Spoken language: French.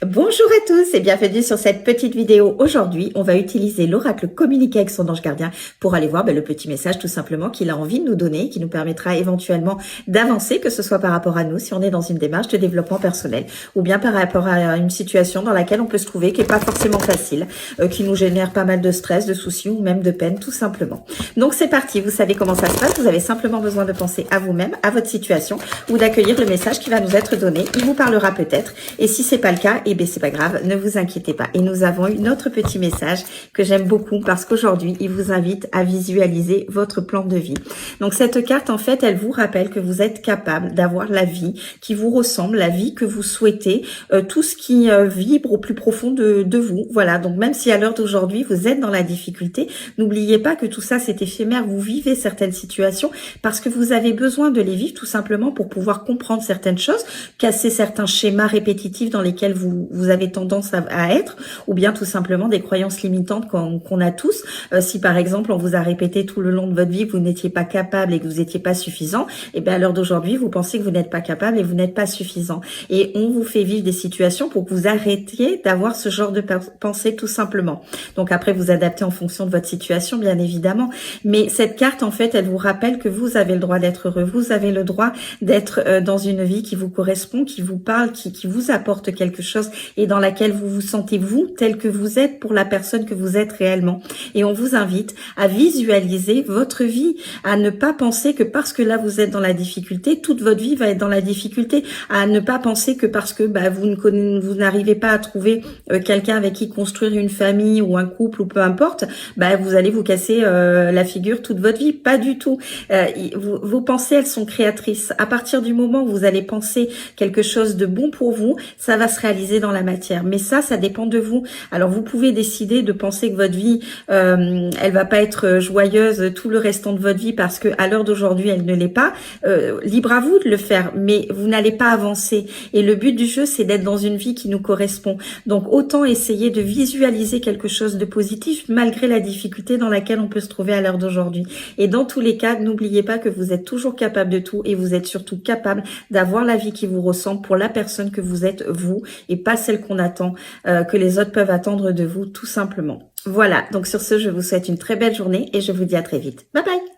Bonjour à tous et bienvenue sur cette petite vidéo. Aujourd'hui, on va utiliser l'oracle communiquer avec son ange gardien pour aller voir le petit message tout simplement qu'il a envie de nous donner, qui nous permettra éventuellement d'avancer, que ce soit par rapport à nous, si on est dans une démarche de développement personnel, ou bien par rapport à une situation dans laquelle on peut se trouver qui n'est pas forcément facile, qui nous génère pas mal de stress, de soucis ou même de peine tout simplement. Donc c'est parti, vous savez comment ça se passe, vous avez simplement besoin de penser à vous-même, à votre situation, ou d'accueillir le message qui va nous être donné. Il vous parlera peut-être, et si c'est pas le cas, eh bien c'est pas grave, ne vous inquiétez pas. Et nous avons eu notre petit message que j'aime beaucoup parce qu'aujourd'hui, il vous invite à visualiser votre plan de vie. Donc cette carte, en fait, elle vous rappelle que vous êtes capable d'avoir la vie qui vous ressemble, la vie que vous souhaitez, tout ce qui vibre au plus profond de vous. Voilà, donc même si à l'heure d'aujourd'hui, vous êtes dans la difficulté, n'oubliez pas que tout ça, c'est éphémère. Vous vivez certaines situations parce que vous avez besoin de les vivre tout simplement pour pouvoir comprendre certaines choses, casser certains schémas répétitifs dans lesquels vous avez tendance à être, ou bien tout simplement des croyances limitantes qu'on a tous. Si par exemple on vous a répété tout le long de votre vie que vous n'étiez pas capable et que vous n'étiez pas suffisant, et bien à l'heure d'aujourd'hui vous pensez que vous n'êtes pas capable et vous n'êtes pas suffisant. Et on vous fait vivre des situations pour que vous arrêtiez d'avoir ce genre de pensée tout simplement. Donc après vous adaptez en fonction de votre situation bien évidemment. Mais cette carte en fait elle vous rappelle que vous avez le droit d'être heureux, vous avez le droit d'être dans une vie qui vous correspond, qui vous parle, qui vous apporte quelque chose et dans laquelle vous vous sentez vous tel que vous êtes pour la personne que vous êtes réellement. Et on vous invite à visualiser votre vie, à ne pas penser que parce que là vous êtes dans la difficulté, toute votre vie va être dans la difficulté, à ne pas penser que parce que vous n'arrivez pas à trouver quelqu'un avec qui construire une famille ou un couple ou peu importe, vous allez vous casser la figure toute votre vie. Pas du tout. Vos pensées, elles sont créatrices. À partir du moment où vous allez penser quelque chose de bon pour vous, ça va se réaliser dans la matière. Mais ça dépend de vous. Alors vous pouvez décider de penser que votre vie, elle va pas être joyeuse tout le restant de votre vie parce que à l'heure d'aujourd'hui, elle ne l'est pas. Libre à vous de le faire, mais vous n'allez pas avancer. Et le but du jeu, c'est d'être dans une vie qui nous correspond. Donc autant essayer de visualiser quelque chose de positif malgré la difficulté dans laquelle on peut se trouver à l'heure d'aujourd'hui. Et dans tous les cas, n'oubliez pas que vous êtes toujours capable de tout et vous êtes surtout capable d'avoir la vie qui vous ressemble pour la personne que vous êtes vous et pas celle qu'on attend, que les autres peuvent attendre de vous tout simplement. Voilà, donc sur ce, je vous souhaite une très belle journée et je vous dis à très vite. Bye bye!